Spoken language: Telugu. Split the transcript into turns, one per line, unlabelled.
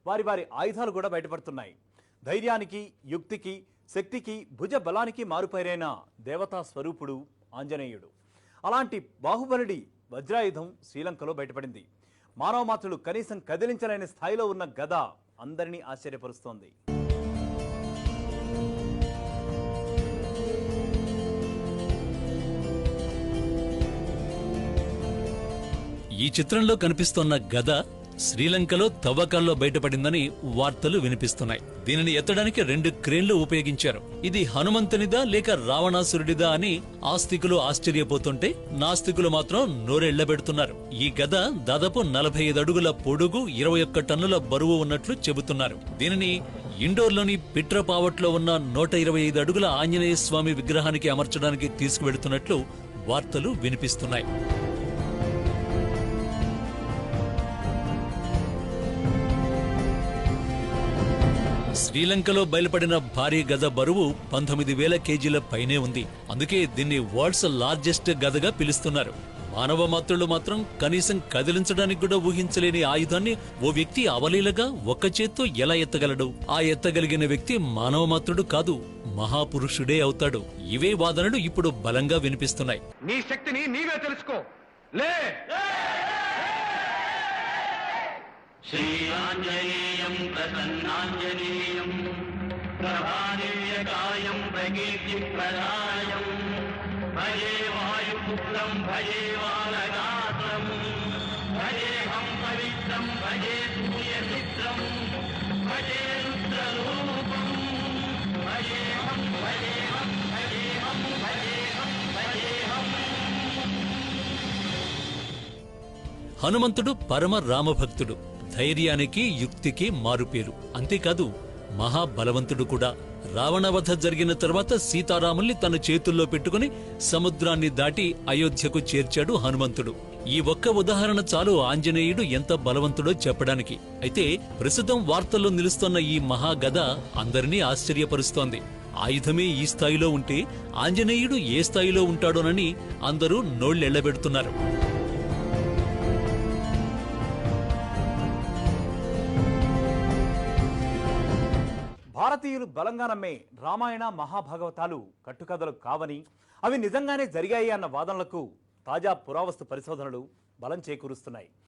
వారి వారి ఆయుధాలు కూడా బయటపడుతున్నాయి. ధైర్యానికి, యుక్తికి, శక్తికి, భుజ బలానికి మారుపైరైన దేవతా స్వరూపుడు ఆంజనేయుడు. అలాంటి బాహుబలుడి వజ్రాయుధం శ్రీలంకలో బయటపడింది. మానవ మాత్రులు కనీసం కదిలించలేని స్థాయిలో ఉన్న గద అందరినీ ఆశ్చర్యపరుస్తోంది.
ఈ చిత్రంలో కనిపిస్తున్న గద శ్రీలంకలో తవ్వకాల్లో బయటపడిందని వార్తలు వినిపిస్తున్నాయి. దీనిని ఎత్తడానికి 2 క్రేన్లు ఉపయోగించారు. ఇది హనుమంతునిదా లేక రావణాసురుడిదా అని ఆస్తికులు ఆశ్చర్యపోతుంటే, నాస్తికులు మాత్రం నోరెళ్లబెడుతున్నారు. ఈ గద దాదాపు 45 అడుగుల పొడుగు, 21 టన్నుల బరువు ఉన్నట్లు చెబుతున్నారు. దీనిని ఇండోర్లోని పిట్రపావట్లో ఉన్న 125 అడుగుల ఆంజనేయ స్వామి విగ్రహానికి అమర్చడానికి తీసుకువెడుతున్నట్లు వార్తలు వినిపిస్తున్నాయి. శ్రీలంకలో బయలుపడిన భారీ గద బరువు 19,000 కేజీల పైనే ఉంది. అందుకే దీన్ని వరల్డ్స్ లార్జెస్ట్ గదగా పిలుస్తున్నారు. మానవ మాత్రులు మాత్రం కనీసం కదిలించడానికి కూడా ఊహించలేని ఆయుధాన్ని ఓ వ్యక్తి అవలీలగా ఒక్క చేత్తో ఎలా ఎత్తగలడు? ఆ ఎత్తగలిగిన వ్యక్తి మానవ మాత్రుడు కాదు, మహాపురుషుడే అవుతాడు. ఇవే వాదనలు ఇప్పుడు బలంగా వినిపిస్తున్నాయి.
నీ శక్తిని నీవే తెలుసుకో. లే
श्रीआञ्जनेयं प्रसन्नाञ्जनेयं प्रभादिव्यकायं प्रकीर्तिप्रदायं भजे वायुपुत्रं भजे बालगात्रं भजेऽहं पवित्रं भजे सूर्यमित्रं भजे रुद्ररूपं भजेऽहं भजेऽहं भजेऽहं भजेऽहं भजेऽहं.
హనుమంతుడు పరమ రామభక్తుడు. ధైర్యానికి, యుక్తికి మారుపేరు. అంతేకాదు మహాబలవంతుడు కూడా. రావణవధ జరిగిన తర్వాత సీతారాముల్ని తన చేతుల్లో పెట్టుకుని సముద్రాన్ని దాటి అయోధ్యకు చేర్చాడు హనుమంతుడు. ఈ ఒక్క ఉదాహరణ చాలు ఆంజనేయుడు ఎంత బలవంతుడో చెప్పడానికి. అయితే ప్రస్తుతం వార్తల్లో నిలుస్తున్న ఈ మహాగద అందరినీ ఆశ్చర్యపరుస్తోంది. ఆయుధమే ఈ స్థాయిలో ఉంటే ఆంజనేయుడు ఏ స్థాయిలో ఉంటాడోనని అందరూ నోళ్లెళ్లబెడుతున్నారు.
భారతీయులు బలంగా నమ్మే రామాయణ, మహాభాగవతాలు కట్టుకథలు కావని, అవి నిజంగానే జరిగాయి అన్న వాదనలకు తాజా పురావస్తు పరిశోధనలు బలం చేకూరుస్తున్నాయి.